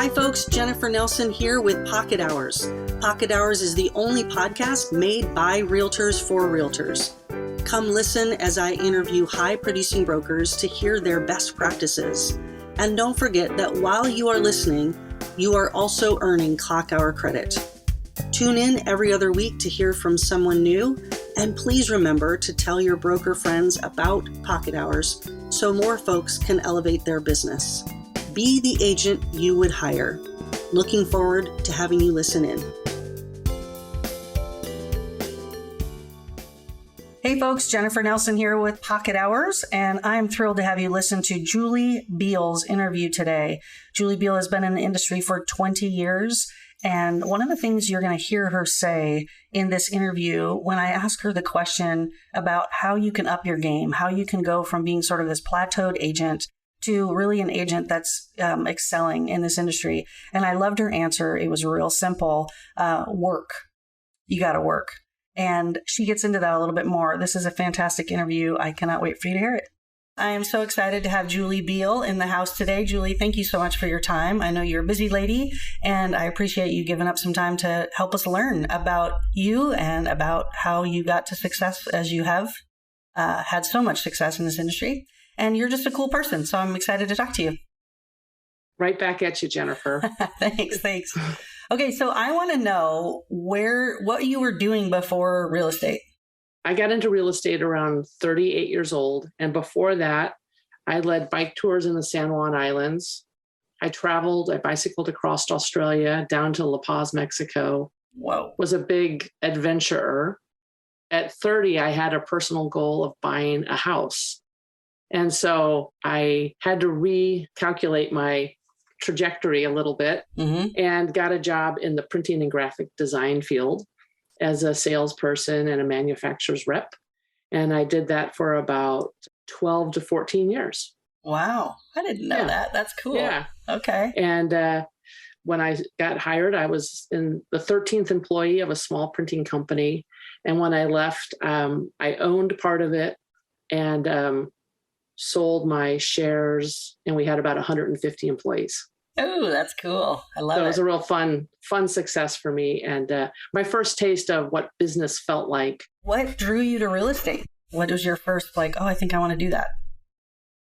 Hi folks, Jennifer Nelson here with Pocket Hours. Pocket Hours is the only podcast made by realtors for realtors. Come listen as I interview high-producing brokers to hear their best practices. And don't forget that while you are listening, you are also earning clock hour credit. Tune in every other week to hear from someone new, and please remember to tell your broker friends about Pocket Hours so more folks can elevate their business. Be the agent you would hire. Looking forward to having you listen in. Hey folks, Jennifer Nelson here with Pocket Hours, and I'm thrilled to have you listen to Julie Beall's interview today. Julie Beall has been in the industry for 20 years, and one of the things you're going to hear her say in this interview when I ask her the question about how you can up your game, how you can go from being sort of this plateaued agent to really an agent that's excelling in this industry. And I loved her answer. It was real simple. Work. You got to work. And she gets into that a little bit more. This is a fantastic interview. I cannot wait for you to hear it. I am so excited to have Julie Beall in the house today. Julie, thank you so much for your time. I know you're a busy lady, and I appreciate you giving up some time to help us learn about you and about how you got to success as you have had so much success in this industry. And you're just a cool person, so I'm excited to talk to you. Right back at you, Jennifer. Thanks. Okay, so I want to know what you were doing before real estate. I got into real estate around 38 years old. And before that, I led bike tours in the San Juan Islands. I bicycled across Australia down to La Paz, Mexico. Whoa. Was a big adventurer. At 30, I had a personal goal of buying a house. And so I had to recalculate my trajectory a little bit and got a job in the printing and graphic design field as a salesperson and a manufacturer's rep. And I did that for about 12 to 14 years. Wow. I didn't know that. That's cool. Yeah. Okay. And when I got hired, I was in the 13th employee of a small printing company. And when I left, I owned part of it and sold my shares, and we had about 150 employees. Oh, that's cool. I love it. So it was a real fun success for me, and my first taste of what business felt like. What drew you to real estate? What was your first, I think I want to do that?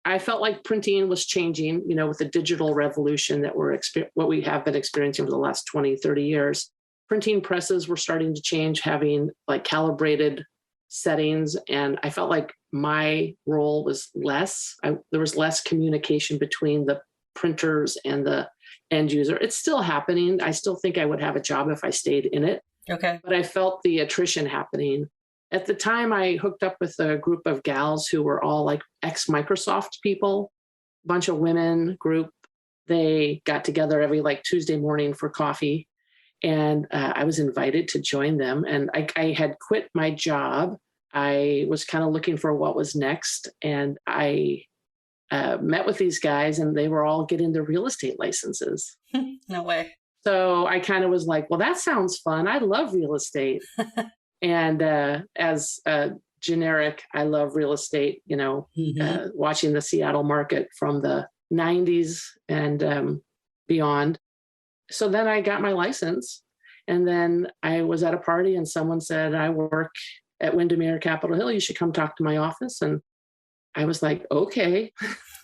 I felt like printing was changing, with the digital revolution that what we have been experiencing for the last 20, 30 years. Printing presses were starting to change, having calibrated settings, and I felt like my role was less. There was less communication between the printers and the end user. It's still happening. I still think I would have a job if I stayed in it. Okay. But I felt the attrition happening. At the time, I hooked up with a group of gals who were all ex-Microsoft people, a bunch of women group. They got together every Tuesday morning for coffee. And I was invited to join them. And I had quit my job. I was kind of looking for what was next. And I met with these guys, and they were all getting their real estate licenses. No way. So I kind of was like, well, that sounds fun. I love real estate. And as a generic, I love real estate, watching the Seattle market from the 90s and beyond. So then I got my license, and then I was at a party and someone said, I work at Windermere Capitol Hill. You should come talk to my office. And I was like, okay.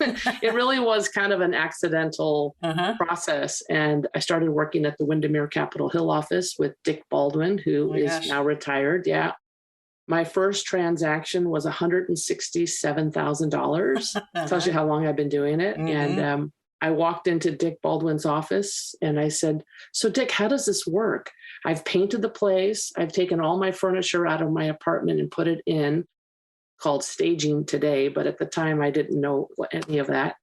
It really was kind of an accidental process. And I started working at the Windermere Capitol Hill office with Dick Baldwin, who is now retired. Yeah. My first transaction was $167,000. Tells you how long I've been doing it. And I walked into Dick Baldwin's office and I said, so Dick, how does this work? I've painted the place. I've taken all my furniture out of my apartment and put it in, called staging today. But at the time I didn't know any of that.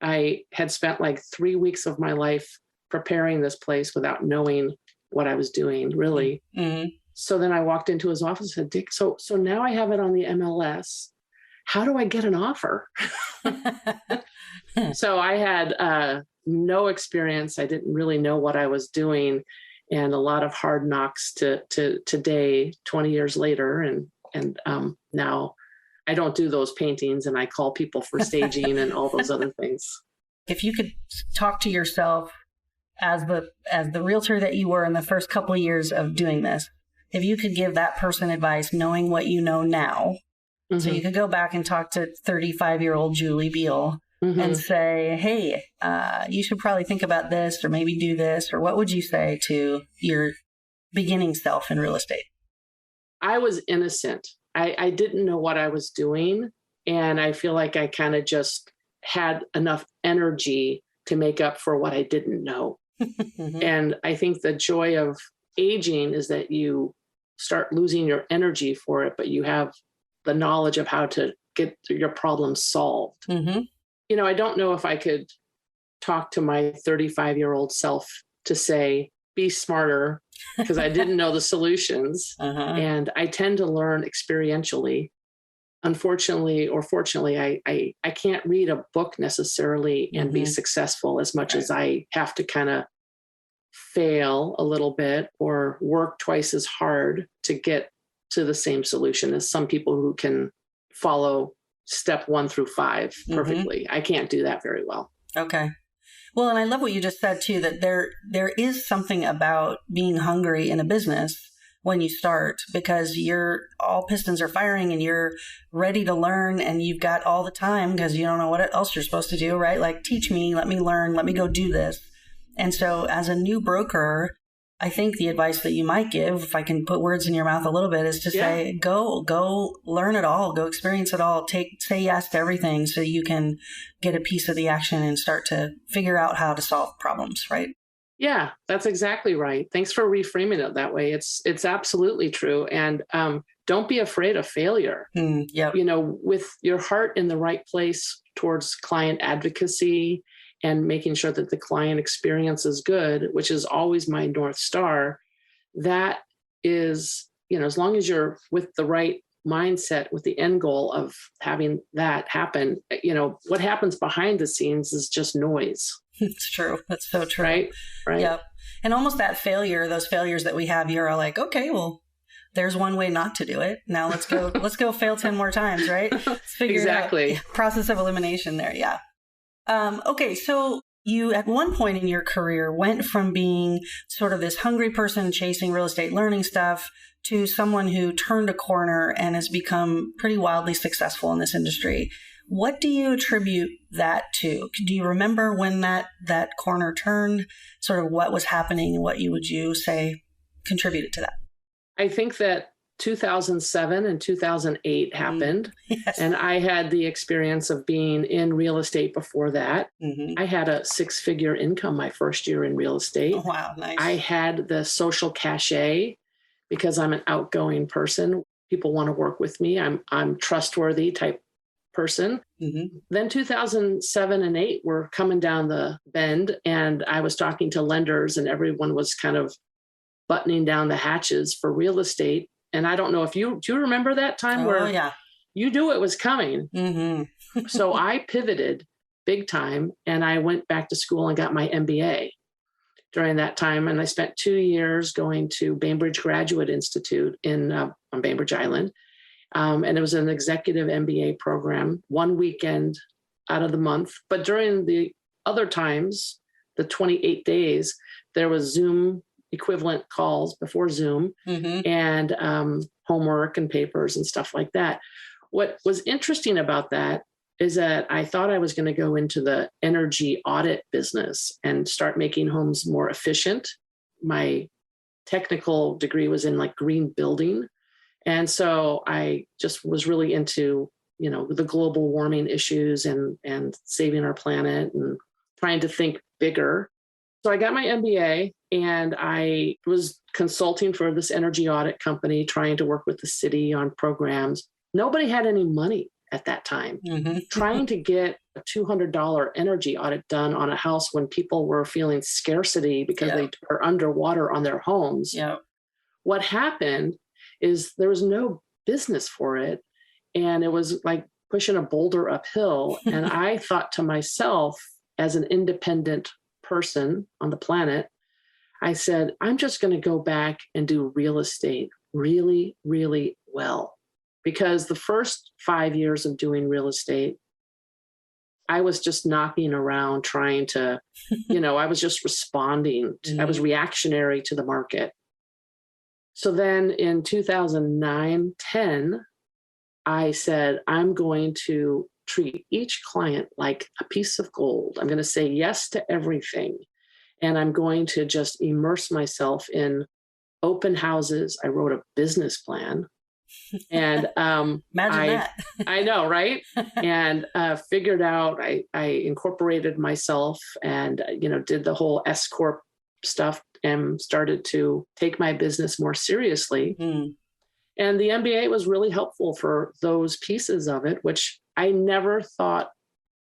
I had spent 3 weeks of my life preparing this place without knowing what I was doing, really. So then I walked into his office and said, Dick, so now I have it on the MLS. How do I get an offer? So I had no experience. I didn't really know what I was doing, and a lot of hard knocks to today, 20 years later. And now I don't do those paintings, and I call people for staging and all those other things. If you could talk to yourself as the realtor that you were in the first couple of years of doing this, if you could give that person advice, knowing what you know now, so you could go back and talk to 35-year-old Julie Beall and say, hey, you should probably think about this or maybe do this, or what would you say to your beginning self in real estate? I was innocent. I didn't know what I was doing. And I feel like I kind of just had enough energy to make up for what I didn't know. And I think the joy of aging is that you start losing your energy for it, but you have the knowledge of how to get your problems solved. You know, I don't know if I could talk to my 35-year-old self to say, be smarter, because I didn't know the solutions. And I tend to learn experientially. Unfortunately or fortunately, I can't read a book necessarily and be successful as much as I have to kind of fail a little bit or work twice as hard to get to the same solution as some people who can follow step 1 through 5 perfectly. I can't do that very well. Okay. Well, and I love what you just said too, that there is something about being hungry in a business when you start, because all pistons are firing and you're ready to learn and you've got all the time because you don't know what else you're supposed to do, right? Like, teach me, let me learn, let me go do this. And so as a new broker, I think the advice that you might give, if I can put words in your mouth a little bit, is to say, go learn it all, go experience it all, say yes to everything so you can get a piece of the action and start to figure out how to solve problems, right? Yeah, that's exactly right. Thanks for reframing it that way. It's absolutely true. And don't be afraid of failure. You know, with your heart in the right place towards client advocacy and making sure that the client experience is good, which is always my North Star, that is, you know, as long as you're with the right mindset, with the end goal of having that happen, you know, what happens behind the scenes is just noise. It's true. That's so true. Right. Yep. And almost that failure, those failures that we have, you're all like, okay, well, there's one way not to do it. Now let's go fail 10 more times, right? Let's figure Exactly. it out. Process of elimination there. Yeah. Okay. So you, at one point in your career, went from being sort of this hungry person chasing real estate, learning stuff, to someone who turned a corner and has become pretty wildly successful in this industry. What do you attribute that to? Do you remember when that corner turned, sort of what was happening, and what would you say contributed to that? I think that 2007 and 2008 happened. Yes. And I had the experience of being in real estate before that. I had a 6-figure income my first year in real estate. Oh, wow, nice. I had the social cachet because I'm an outgoing person. People want to work with me. I'm trustworthy type person. Then 2007 and 8 were coming down the bend, and I was talking to lenders, and everyone was kind of buttoning down the hatches for real estate. And I don't know if do you remember that time where you knew it was coming? So I pivoted big time, and I went back to school and got my MBA during that time. And I spent 2 years going to Bainbridge Graduate Institute on Bainbridge Island. And it was an executive MBA program, 1 weekend out of the month. But during the other times, the 28 days, there was Zoom equivalent calls before Zoom and homework and papers and stuff like that. What was interesting about that is that I thought I was going to go into the energy audit business and start making homes more efficient. My technical degree was in like green building. And so I just was really into, you know, the global warming issues and saving our planet and trying to think bigger. So I got my MBA, and I was consulting for this energy audit company, trying to work with the city on programs. Nobody had any money at that time. Trying to get a $200 energy audit done on a house when people were feeling scarcity because they are underwater on their homes. What happened is there was no business for it. And it was like pushing a boulder uphill. And I thought to myself, as an independent person on the planet, I said, I'm just going to go back and do real estate really, really well. Because the first 5 years of doing real estate, I was just knocking around trying to, I was just responding. I was reactionary to the market. So then in 2009, 10, I said, I'm going to treat each client like a piece of gold. I'm going to say yes to everything. And I'm going to just immerse myself in open houses. I wrote a business plan. And Imagine that. I know, right? And figured out, I incorporated myself and, did the whole S Corp stuff and started to take my business more seriously. And the MBA was really helpful for those pieces of it, which I never thought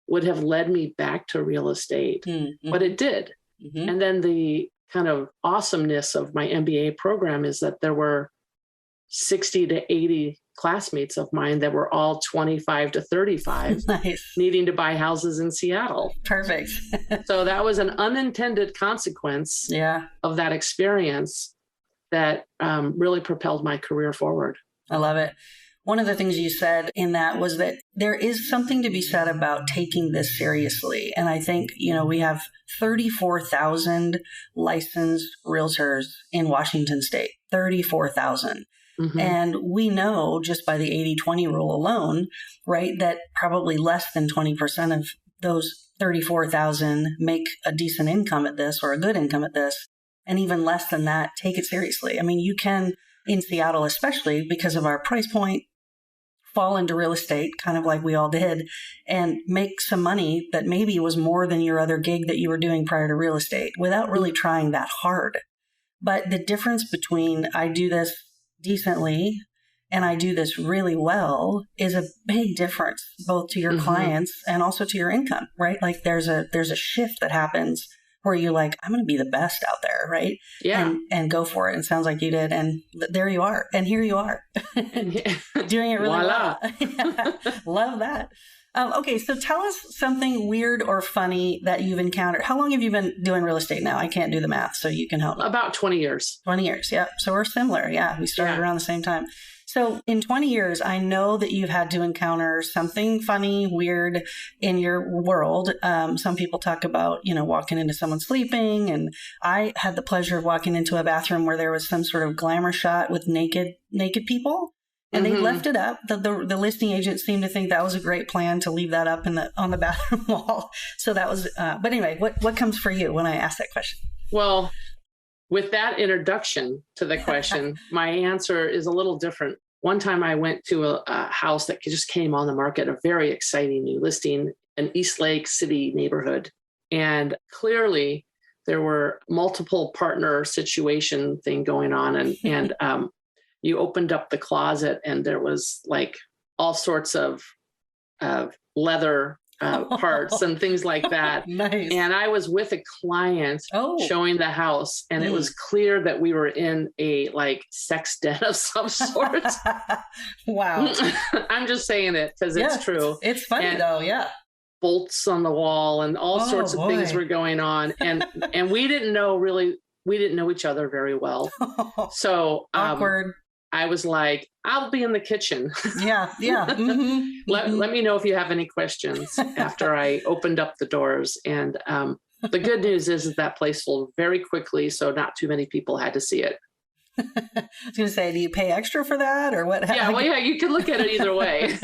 would have led me back to real estate, but it did. And then the kind of awesomeness of my MBA program is that there were 60 to 80 classmates of mine that were all 25 to 35 Nice. Needing to buy houses in Seattle. Perfect. So that was an unintended consequence of that experience that really propelled my career forward. I love it. One of the things you said in that was that there is something to be said about taking this seriously. And I think, we have 34,000 licensed realtors in Washington state, 34,000. And we know just by the 80-20 rule alone, right, that probably less than 20% of those 34,000 make a decent income at this or a good income at this. And even less than that, take it seriously. I mean, you can, in Seattle, especially because of our price point, fall into real estate, kind of like we all did, and make some money that maybe was more than your other gig that you were doing prior to real estate without really trying that hard. But the difference between I do this decently and I do this really well is a big difference, both to your clients and also to your income, right? Like there's a shift that happens where you're like, I'm going to be the best out there, right? Yeah. And go for it. And it sounds like you did. And there you are. And here you are doing it really well. Love that. Okay. So tell us something weird or funny that you've encountered. How long have you been doing real estate now? I can't do the math, so you can help me. About 20 years. 20 years. Yeah. So we're similar. Yeah. We started around the same time. So in 20 years, I know that you've had to encounter something funny, weird in your world. Some people talk about, walking into someone sleeping. And I had the pleasure of walking into a bathroom where there was some sort of glamour shot with naked people. And they left it up. The listing agent seemed to think that was a great plan to leave that up on the bathroom wall. So that was, but anyway, what comes for you when I ask that question? Well, with that introduction to the question, my answer is a little different. One time I went to a house that just came on the market, a very exciting new listing, an East Lake City neighborhood. And clearly there were multiple partner situation thing going on. And you opened up the closet and there was like all sorts of leather parts and things like that. Nice. And I was with a client showing the house, and it was clear that we were in a like sex den of some sort. Wow. I'm just saying it because it's true. It's funny though. Yeah. Bolts on the wall and all sorts of things were going on. And we didn't know each other very well. So awkward. I was like, I'll be in the kitchen. Yeah. Let me know if you have any questions after I opened up the doors. And the good news is that place sold very quickly, so not too many people had to see it. I was going to say, do you pay extra for that or what? Yeah, you can look at it either way.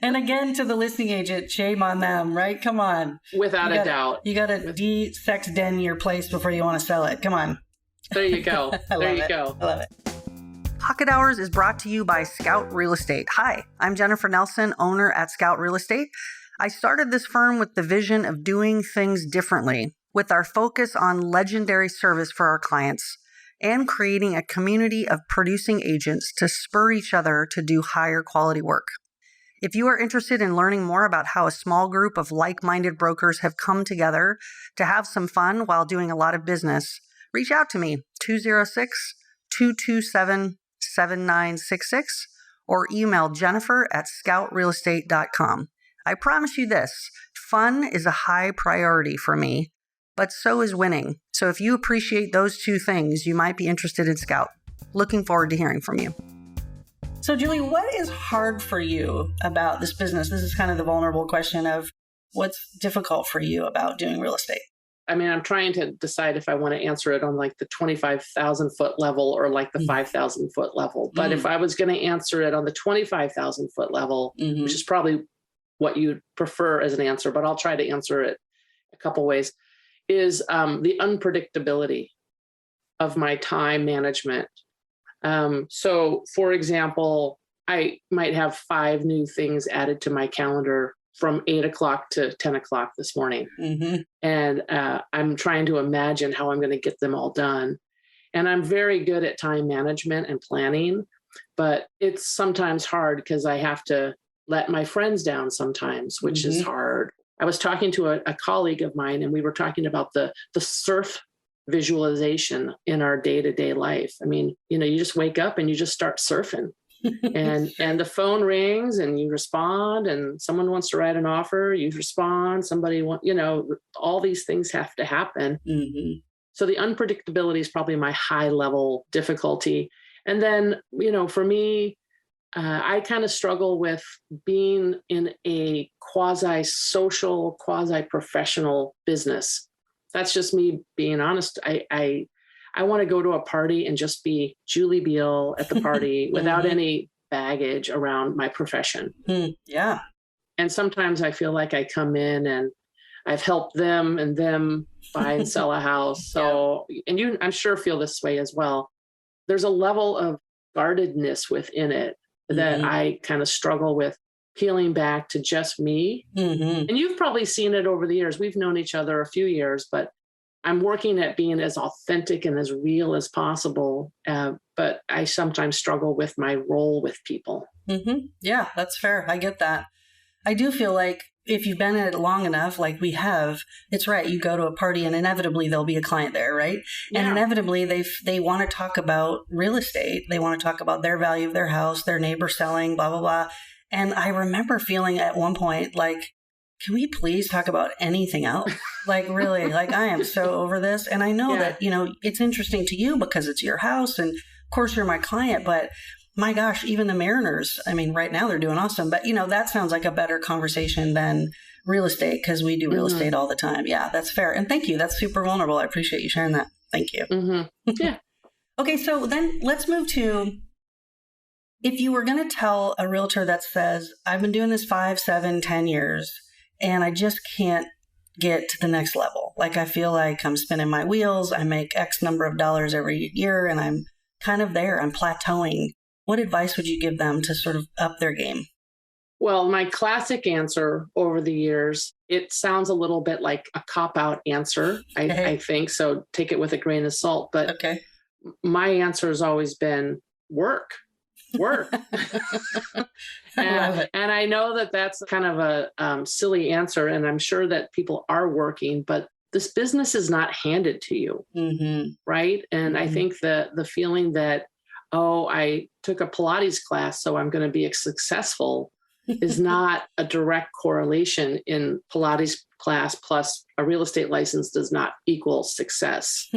And again, to the listing agent, shame on them, right? Come on. Without a doubt. You got to de-sex den your place before you want to sell it. Come on. There you go. There you go. I love it. Pocket Hours is brought to you by Scout Real Estate. Hi, I'm Jennifer Nelson, owner at Scout Real Estate. I started this firm with the vision of doing things differently, with our focus on legendary service for our clients and creating a community of producing agents to spur each other to do higher quality work. If you are interested in learning more about how a small group of like-minded brokers have come together to have some fun while doing a lot of business, reach out to me, 206-227-7966, or email jennifer@scoutrealestate.com. I promise you this, fun is a high priority for me, but so is winning. So if you appreciate those two things, you might be interested in Scout. Looking forward to hearing from you. So Julie, what is hard for you about this business? This is kind of the vulnerable question of, What's difficult for you about doing real estate? I mean, I'm trying to decide if I want to answer it on like the 25,000 foot level or like the 5,000 foot level. But if I was going to answer it on the 25,000 foot level, which is probably what you'd prefer as an answer, but I'll try to answer it a couple ways, is the unpredictability of my time management. So, for example, I might have 5 new things added to my calendar from 8 o'clock to 10 o'clock this morning. And I'm trying to imagine how I'm going to get them all done. And I'm very good at time management and planning, but it's sometimes hard because I have to let my friends down sometimes, which is hard. I was talking to a colleague of mine, and we were talking about the surf visualization in our day-to-day life. I mean, you just wake up and you just start surfing. and the phone rings and you respond, and someone wants to write an offer, you respond, all these things have to happen. So the unpredictability is probably my high level difficulty. And then, for me, I kind of struggle with being in a quasi-social, quasi-professional business. That's just me being honest. I want to go to a party and just be Julie Beall at the party without any baggage around my profession. Yeah. And sometimes I feel like I come in and I've helped them buy and sell a house. So, and you, I'm sure, feel this way as well. There's a level of guardedness within it that I kind of struggle with peeling back to just me. And you've probably seen it over the years. We've known each other a few years, but I'm working at being as authentic and as real as possible, but I sometimes struggle with my role with people. Yeah, that's fair. I get that. I do feel like if you've been at it long enough, like we have, it's right. You go to a party and inevitably there'll be a client there, right? Yeah. And inevitably they want to talk about real estate. They want to talk about their value of their house, their neighbor selling, blah, blah, blah. And I remember feeling at one point like, can we please talk about anything else? Like, really, like I am so over this. And I know that, it's interesting to you because it's your house and of course you're my client, but my gosh, even the Mariners, I mean, right now they're doing awesome, but that sounds like a better conversation than real estate because we do real estate all the time. Yeah, that's fair. And thank you. That's super vulnerable. I appreciate you sharing that. Thank you. Yeah. Okay. So then let's move to, if you were going to tell a realtor that says, I've been doing this 5, 7, 10 years, and I just can't get to the next level. Like, I feel like I'm spinning my wheels. I make X number of dollars every year and I'm kind of there. I'm plateauing. What advice would you give them to sort of up their game? Well, my classic answer over the years, it sounds a little bit like a cop-out answer, I think. So take it with a grain of salt. But my answer has always been work. And I know that that's kind of a silly answer, and I'm sure that people are working, but this business is not handed to you, right? And I think that the feeling that, I took a Pilates class, so I'm going to be successful, is not a direct correlation. In Pilates class plus a real estate license does not equal success.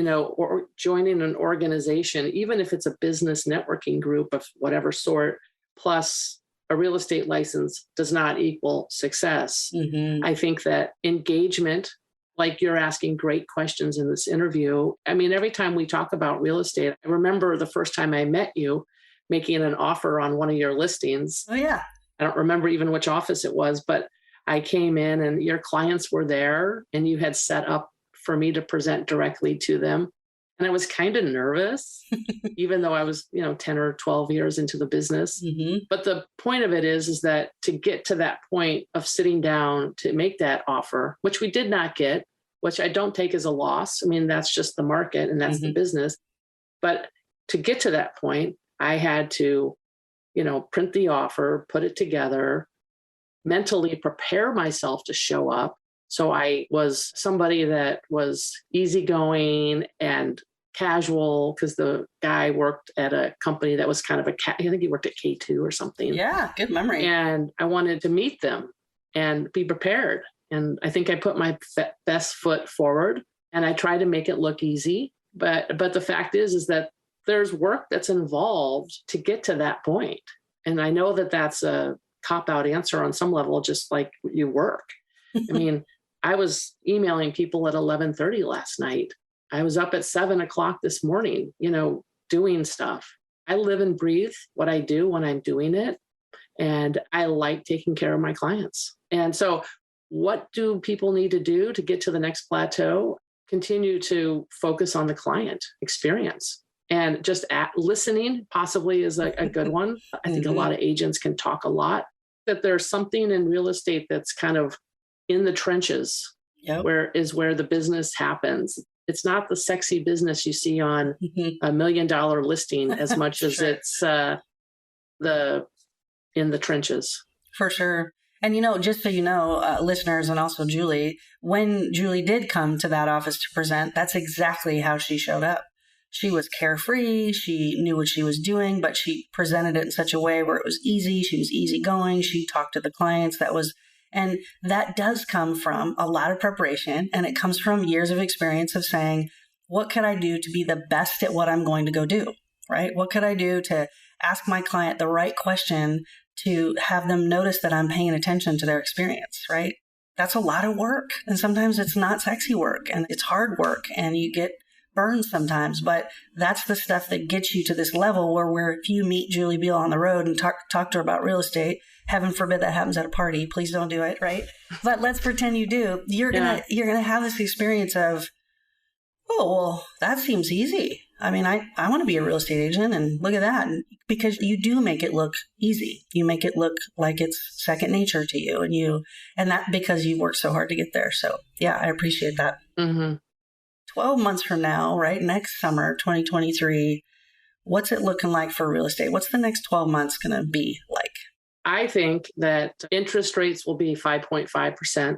Or joining an organization, even if it's a business networking group of whatever sort, plus a real estate license does not equal success. I think that engagement, like you're asking great questions in this interview. I mean, every time we talk about real estate, I remember the first time I met you making an offer on one of your listings. Oh, yeah. I don't remember even which office it was, but I came in and your clients were there and you had set up for me to present directly to them. And I was kind of nervous, even though I was, 10 or 12 years into the business. But the point of it is that to get to that point of sitting down to make that offer, which we did not get, which I don't take as a loss. I mean, that's just the market and that's the business. But to get to that point, I had to, print the offer, put it together, mentally prepare myself to show up. So I was somebody that was easygoing and casual, because the guy worked at a company that was kind of I think he worked at K2 or something. Yeah, good memory. And I wanted to meet them and be prepared. And I think I put my best foot forward and I tried to make it look easy. But the fact is that there's work that's involved to get to that point. And I know that that's a cop-out answer on some level, just like you work. I mean, I was emailing people at 11:30 last night. I was up at 7:00 this morning, doing stuff. I live and breathe what I do when I'm doing it. And I like taking care of my clients. And so what do people need to do to get to the next plateau? Continue to focus on the client experience. And just listening possibly is a good one. I think a lot of agents can talk a lot. That there's something in real estate that's kind of in the trenches, where the business happens. It's not the sexy business you see on $1 million listing as much as it's in the trenches. For sure. And, just so you know, listeners, and also Julie, when Julie did come to that office to present, that's exactly how she showed up. She was carefree. She knew what she was doing, but she presented it in such a way where it was easy. She was easygoing. She talked to the clients. And that does come from a lot of preparation. And it comes from years of experience of saying, what could I do to be the best at what I'm going to go do? Right? What could I do to ask my client the right question to have them notice that I'm paying attention to their experience, right? That's a lot of work. And sometimes it's not sexy work and it's hard work and you get burned sometimes, but that's the stuff that gets you to this level where if you meet Julie Beall on the road and talk to her about real estate, heaven forbid that happens at a party. Please don't do it, right? But let's pretend you do. You're gonna have this experience of, oh, well, that seems easy. I mean, I want to be a real estate agent and look at that. And because you do make it look easy. You make it look like it's second nature to you. And that because you've worked so hard to get there. So yeah, I appreciate that. 12 months from now, right? Next summer, 2023, what's it looking like for real estate? What's the next 12 months going to be like? I think that interest rates will be 5.5%.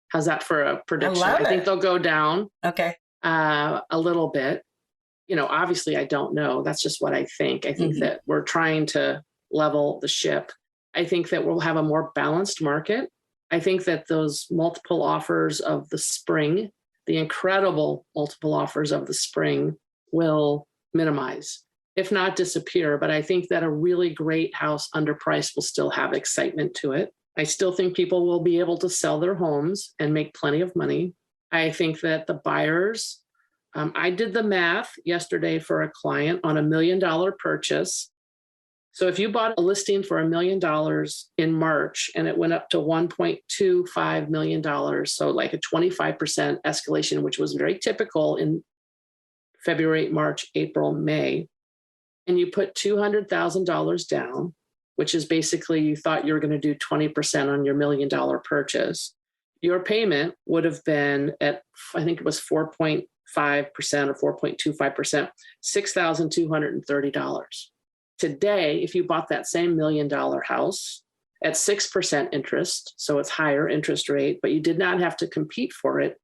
How's that for a prediction? I think they'll go down. Okay. A little bit. Obviously I don't know. That's just what I think. I think that we're trying to level the ship. I think that we'll have a more balanced market. I think that those multiple offers of the spring, the incredible multiple offers of the spring, will minimize, if not disappear. But I think that a really great house underpriced will still have excitement to it. I still think people will be able to sell their homes and make plenty of money. I think that the buyers, I did the math yesterday for a client on $1 million purchase. So if you bought a listing for $1 million in March and it went up to $1.25 million, so like a 25% escalation, which was very typical in February, March, April, May, and you put $200,000 down, which is basically you thought you were going to do 20% on your $1 million purchase, your payment would have been at, I think it was 4.5% or 4.25%, $6,230. Today, if you bought that same $1 million house at 6% interest, so it's higher interest rate, but you did not have to compete for it,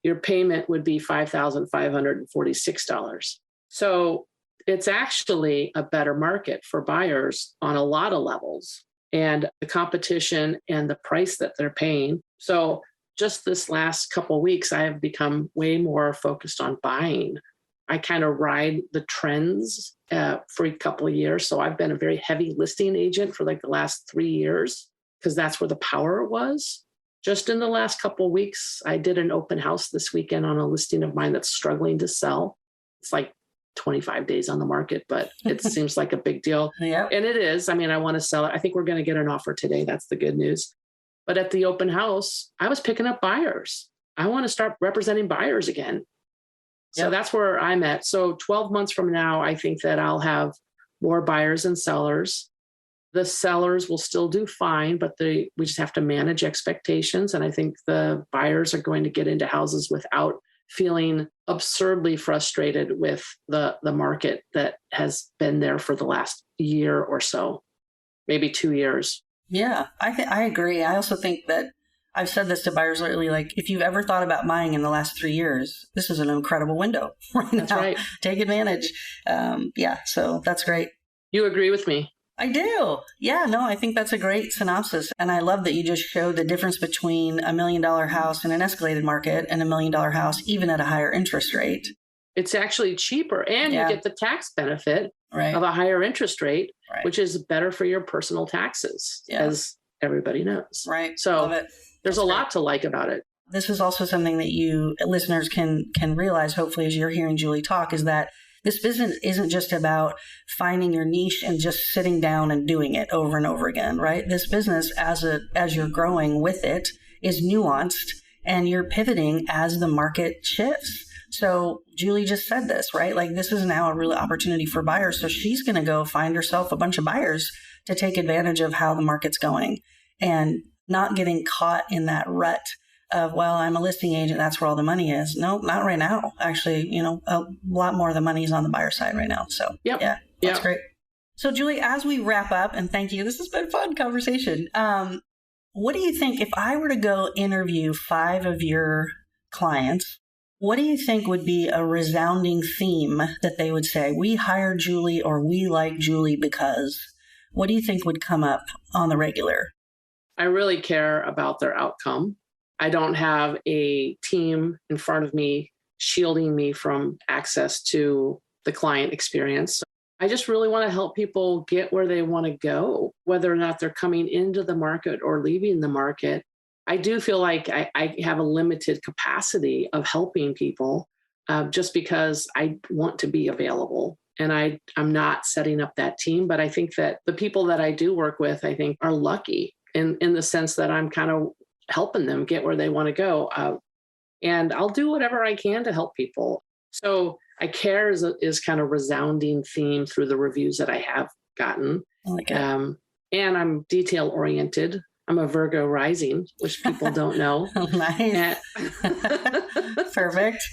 your payment would be $5,546. So it's actually a better market for buyers on a lot of levels, and the competition and the price that they're paying. So just this last couple of weeks, I have become way more focused on buying. I kind of ride the trends for a couple of years. So I've been a very heavy listing agent for like the last 3 years because that's where the power was. Just in the last couple of weeks, I did an open house this weekend on a listing of mine that's struggling to sell. It's like 25 days on the market, but it seems like a big deal. Yeah. And it is. I mean, I want to sell it. I think we're going to get an offer today. That's the good news. But at the open house, I was picking up buyers. I want to start representing buyers again. So that's where I'm at. So 12 months from now, I think that I'll have more buyers and sellers. The sellers will still do fine, but we just have to manage expectations. And I think the buyers are going to get into houses without feeling absurdly frustrated with the market that has been there for the last year or so, maybe 2 years. Yeah, I agree. I also think that I've said this to buyers lately, like if you've ever thought about buying in the last 3 years, this is an incredible window right now. That's right. Take advantage. So that's great. You agree with me? I do. Yeah, no, I think that's a great synopsis. And I love that you just showed the difference between $1 million house in an escalated market and $1 million house, even at a higher interest rate. It's actually cheaper and you get the tax benefit of a higher interest rate, which is better for your personal taxes, as everybody knows. Right. So there's a lot to like about it. This is also something that you listeners can realize, hopefully, as you're hearing Julie talk, is that this business isn't just about finding your niche and just sitting down and doing it over and over again, right? This business, as you're growing with it, is nuanced, and you're pivoting as the market shifts. So Julie just said this, right? Like, this is now a real opportunity for buyers. So she's going to go find herself a bunch of buyers to take advantage of how the market's going and not getting caught in that rut of, well, I'm a listing agent, that's where all the money is. No, not right now. Actually, a lot more of the money is on the buyer side right now. So that's great. So Julie, as we wrap up, and thank you, this has been a fun conversation. What do you think, if I were to go interview 5 of your clients, what do you think would be a resounding theme that they would say, we hired Julie, or we like Julie because? What do you think would come up on the regular? I really care about their outcome. I don't have a team in front of me shielding me from access to the client experience. I just really want to help people get where they want to go, whether or not they're coming into the market or leaving the market. I do feel like I have a limited capacity of helping people just because I want to be available. And I'm not setting up that team. But I think that the people that I do work with, I think, are lucky in the sense that I'm kind of helping them get where they want to go. And I'll do whatever I can to help people. So I care is kind of resounding theme through the reviews that I have gotten. I like it. And I'm detail oriented. I'm a Virgo rising, which people don't know. Nice. Perfect.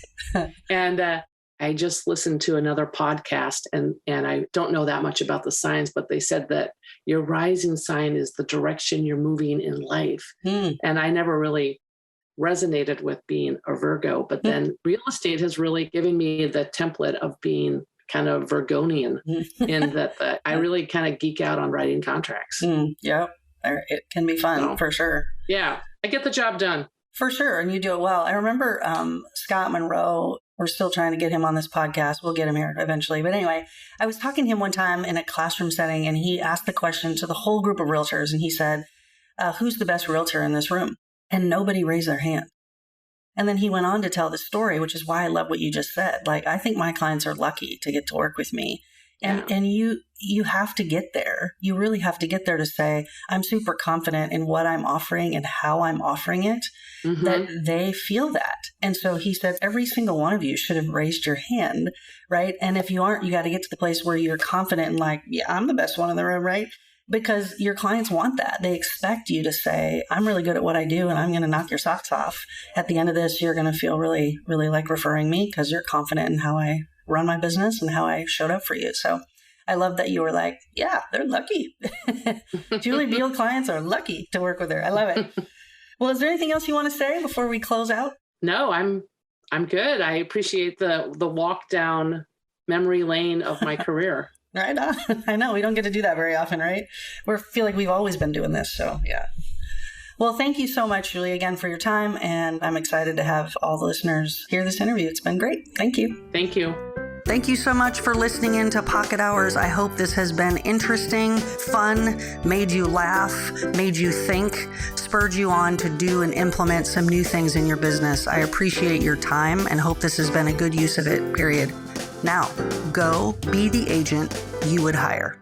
And I just listened to another podcast, and I don't know that much about the signs, but they said that your rising sign is the direction you're moving in life. And I never really resonated with being a Virgo, but then real estate has really given me the template of being kind of Virgonian in that I really kind of geek out on writing contracts. Yep. It can be fun, for sure. Yeah. I get the job done. For sure. And you do it well. I remember Scott Monroe, we're still trying to get him on this podcast. We'll get him here eventually. But anyway, I was talking to him one time in a classroom setting, and he asked the question to the whole group of realtors. And he said, who's the best realtor in this room? And nobody raised their hand. And then he went on to tell the story, which is why I love what you just said. Like, I think my clients are lucky to get to work with me. And you have to get there. You really have to get there to say, I'm super confident in what I'm offering and how I'm offering it, that they feel that. And so he said, every single one of you should have raised your hand, right? And if you aren't, you got to get to the place where you're confident and like, yeah, I'm the best one in the room, right? Because your clients want that. They expect you to say, I'm really good at what I do and I'm going to knock your socks off. At the end of this, you're going to feel really, really like referring me because you're confident in how I run my business and how I showed up for you. So I love that you were like, yeah, they're lucky. Julie Beall clients are lucky to work with her. I love it. Well, is there anything else you want to say before we close out? No, I'm good. I appreciate the walk down memory lane of my career. Right on. I know we don't get to do that very often, right? We feel like we've always been doing this. So yeah. Well, thank you so much, Julie, again, for your time. And I'm excited to have all the listeners hear this interview. It's been great. Thank you. Thank you. Thank you so much for listening in to Pocket Hours. I hope this has been interesting, fun, made you laugh, made you think, spurred you on to do and implement some new things in your business. I appreciate your time and hope this has been a good use of it, period. Now, go be the agent you would hire.